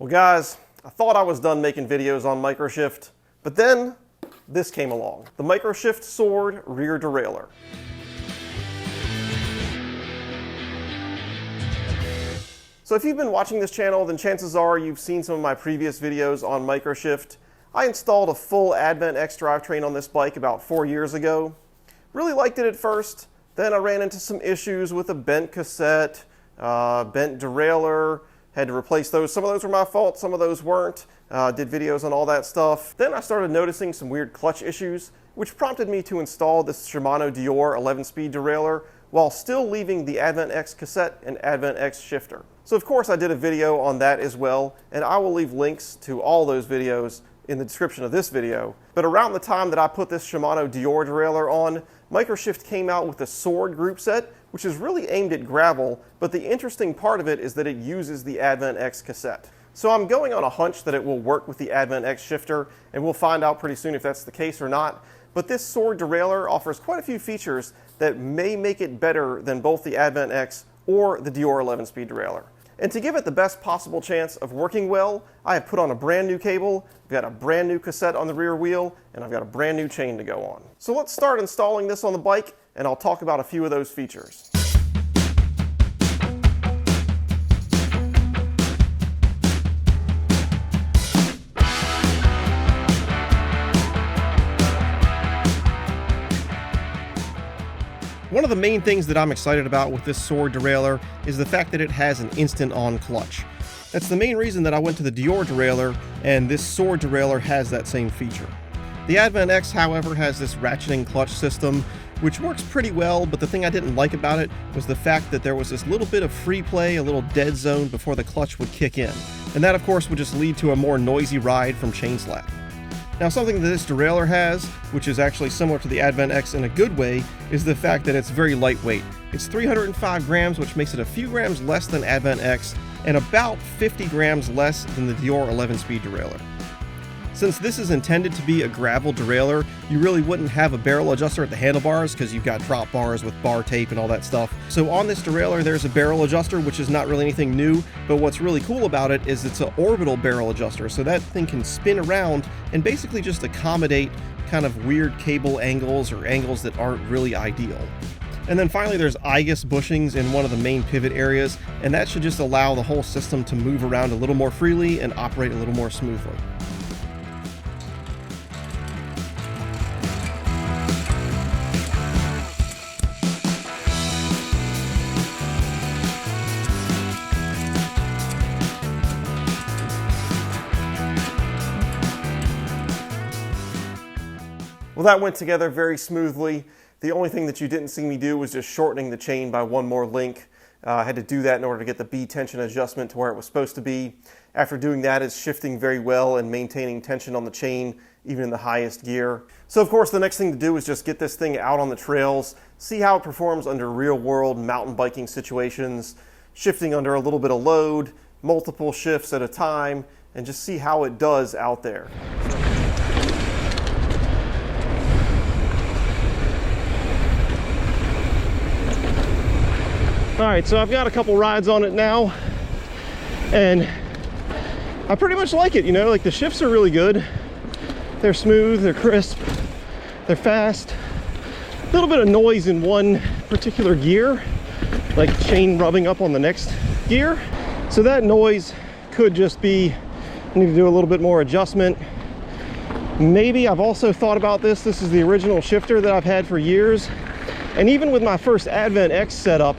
Well guys, I thought I was done making videos on Microshift, but then this came along. The Microshift SWORD rear derailleur. So if you've been watching this channel, then chances are you've seen some of my previous videos on Microshift. I installed a full ADVENT X drivetrain on this bike about 4 years ago. Really liked it at first, then I ran into some issues with a bent cassette, bent derailleur, had to replace those. Some of those were my fault, some of those weren't. Did videos on all that stuff. Then I started noticing some weird clutch issues, which prompted me to install this Shimano Deore 11-speed derailleur while still leaving the ADVENT X cassette and ADVENT X shifter. So of course I did a video on that as well, and I will leave links to all those videos in the description of this video. But around the time that I put this Shimano Deore derailleur on, Microshift came out with the SWORD group set, which is really aimed at gravel, but the interesting part of it is that it uses the ADVENT X cassette. So I'm going on a hunch that it will work with the ADVENT X shifter, and we'll find out pretty soon if that's the case or not. But this SWORD derailleur offers quite a few features that may make it better than both the ADVENT X or the Deore 11-speed derailleur. And to give it the best possible chance of working well, I have put on a brand new cable, I've got a brand new cassette on the rear wheel, and I've got a brand new chain to go on. So let's start installing this on the bike, and I'll talk about a few of those features. One of the main things that I'm excited about with this SWORD derailleur is the fact that it has an instant on clutch. That's the main reason that I went to the Deore derailleur, and this SWORD derailleur has that same feature. The ADVENT X, however, has this ratcheting clutch system, which works pretty well, but the thing I didn't like about it was the fact that there was this little bit of free play, a little dead zone before the clutch would kick in. And that, of course, would just lead to a more noisy ride from chain slap. Now, something that this derailleur has, which is actually similar to the ADVENT X in a good way, is the fact that it's very lightweight. It's 305 grams, which makes it a few grams less than ADVENT X, and about 50 grams less than the Deore 11-speed derailleur. Since this is intended to be a gravel derailleur, you really wouldn't have a barrel adjuster at the handlebars because you've got drop bars with bar tape and all that stuff. So on this derailleur, there's a barrel adjuster, which is not really anything new, but what's really cool about it is it's an orbital barrel adjuster, so that thing can spin around and basically just accommodate kind of weird cable angles or angles that aren't really ideal. And then finally, there's IGUS bushings in one of the main pivot areas, and that should just allow the whole system to move around a little more freely and operate a little more smoothly. Well, that went together very smoothly. The only thing that you didn't see me do was just shortening the chain by one more link. I had to do that in order to get the B tension adjustment to where it was supposed to be. After doing that, it's shifting very well and maintaining tension on the chain, even in the highest gear. So of course, the next thing to do is just get this thing out on the trails, see how it performs under real-world mountain biking situations, shifting under a little bit of load, multiple shifts at a time, and just see how it does out there. All right, so I've got a couple rides on it now, and I pretty much like it, you know, like the shifts are really good. They're smooth, they're crisp, they're fast. A little bit of noise in one particular gear, like chain rubbing up on the next gear. So that noise could just be, I need to do a little bit more adjustment. Maybe I've also thought about this. This is the original shifter that I've had for years. And even with my first ADVENT X setup,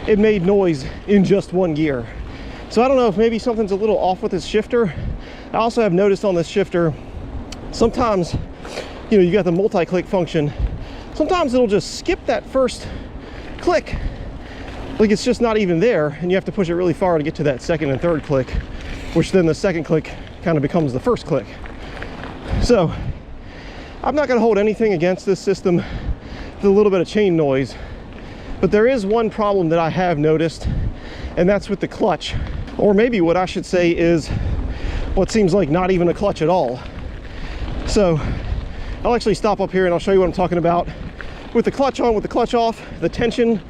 it made noise in just one gear. So I don't know if maybe something's a little off with this shifter. I also have noticed on this shifter, sometimes, you know, you got the multi-click function. Sometimes it'll just skip that first click. Like it's just not even there, and you have to push it really far to get to that second and third click, which then the second click kind of becomes the first click. So I'm not gonna hold anything against this system with a little bit of chain noise. But there is one problem that I have noticed, and that's with the clutch. Or maybe what I should say is what seems like not even a clutch at all. So I'll actually stop up here and I'll show you what I'm talking about. With the clutch on, with the clutch off, the tension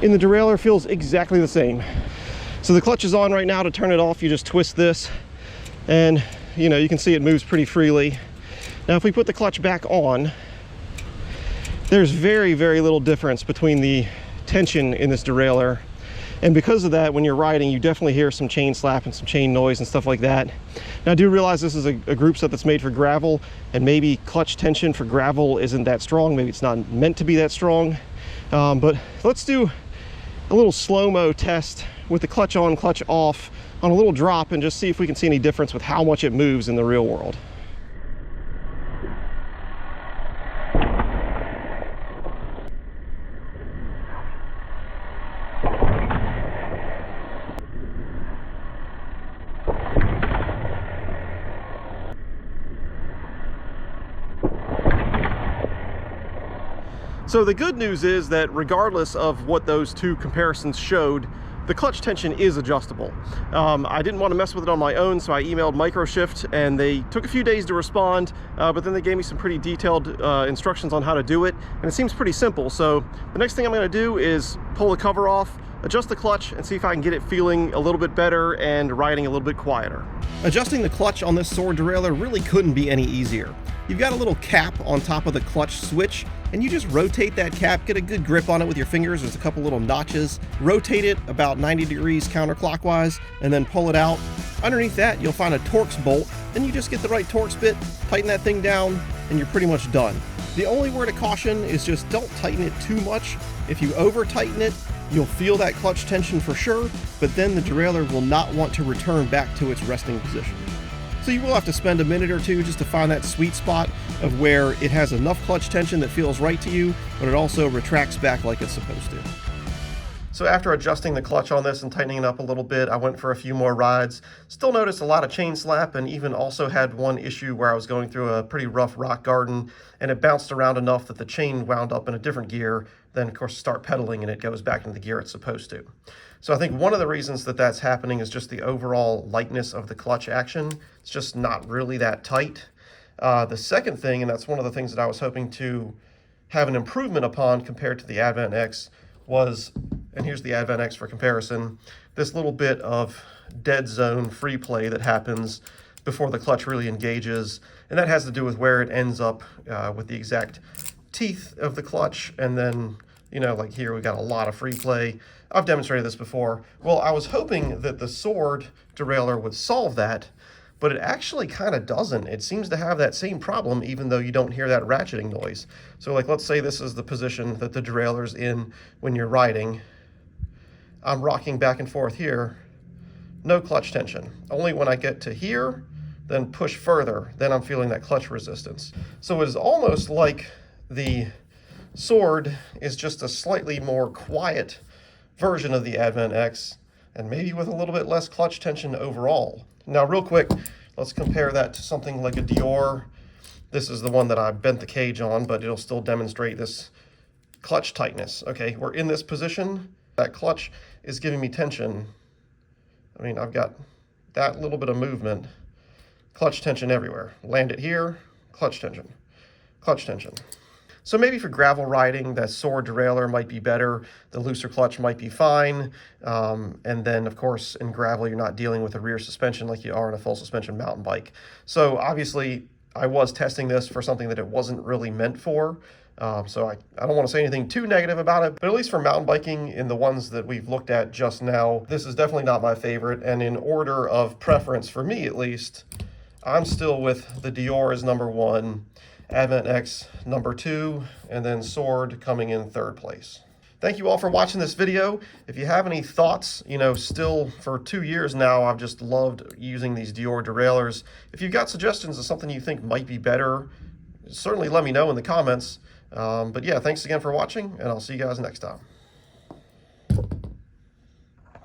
in the derailleur feels exactly the same. So the clutch is on right now. To turn it off, you just twist this, and you can see it moves pretty freely. Now if we put the clutch back on, there's very, very little difference between the tension in this derailleur. And because of that, when you're riding, you definitely hear some chain slap and some chain noise and stuff like that. Now I do realize this is a group set that's made for gravel, and maybe clutch tension for gravel isn't that strong. Maybe it's not meant to be that strong. But let's do a little slow-mo test with the clutch on, clutch off on a little drop, and just see if we can see any difference with how much it moves in the real world. So the good news is that regardless of what those two comparisons showed, the clutch tension is adjustable. I didn't want to mess with it on my own, so I emailed Microshift, and they took a few days to respond, but then they gave me some pretty detailed instructions on how to do it, and it seems pretty simple. So the next thing I'm going to do is pull the cover off, adjust the clutch, and see if I can get it feeling a little bit better and riding a little bit quieter. Adjusting the clutch on this SWORD derailleur really couldn't be any easier. You've got a little cap on top of the clutch switch, and you just rotate that cap, get a good grip on it with your fingers. There's a couple little notches. Rotate it about 90 degrees counterclockwise, and then pull it out. Underneath that, you'll find a Torx bolt, and you just get the right Torx bit, tighten that thing down, and you're pretty much done. The only word of caution is just don't tighten it too much. If you over tighten it, you'll feel that clutch tension for sure, but then the derailleur will not want to return back to its resting position. So you will have to spend a minute or two just to find that sweet spot of where it has enough clutch tension that feels right to you, but it also retracts back like it's supposed to. So after adjusting the clutch on this and tightening it up a little bit, I went for a few more rides. Still noticed a lot of chain slap, and even also had one issue where I was going through a pretty rough rock garden, and it bounced around enough that the chain wound up in a different gear. Then of course start pedaling and it goes back into the gear it's supposed to. So I think one of the reasons that that's happening is just the overall lightness of the clutch action. It's just not really that tight. The second thing, and that's one of the things that I was hoping to have an improvement upon compared to the ADVENT X, was, and here's the ADVENT X for comparison, this little bit of dead zone free play that happens before the clutch really engages. And that has to do with where it ends up with the exact teeth of the clutch. And then, like here, we got a lot of free play. I've demonstrated this before. Well, I was hoping that the SWORD derailleur would solve that, but it actually kind of doesn't. It seems to have that same problem, even though you don't hear that ratcheting noise. So like, let's say this is the position that the derailleur's in when you're riding. I'm rocking back and forth here, no clutch tension. Only when I get to here, then push further, then I'm feeling that clutch resistance. So it is almost like the SWORD is just a slightly more quiet version of the ADVENT X, and maybe with a little bit less clutch tension overall. Now real quick, let's compare that to something like a Deore. This is the one that I bent the cage on, but it'll still demonstrate this clutch tightness. Okay, we're in this position. That clutch is giving me tension. I mean, I've got that little bit of movement, clutch tension everywhere. Land it here, clutch tension, clutch tension. So maybe for gravel riding, that SWORD derailleur might be better. The looser clutch might be fine. And then, of course, in gravel, you're not dealing with a rear suspension like you are in a full suspension mountain bike. So obviously, I was testing this for something that it wasn't really meant for. So I don't want to say anything too negative about it, but at least for mountain biking, in the ones that we've looked at just now, this is definitely not my favorite. And in order of preference, for me at least, I'm still with the Deore as number 1, ADVENT X number 2, and then SWORD coming in 3rd place. Thank you all for watching this video. If you have any thoughts, still for 2 years now, I've just loved using these Deore derailleurs. If you've got suggestions of something you think might be better, certainly let me know in the comments. But yeah, thanks again for watching, and I'll see you guys next time.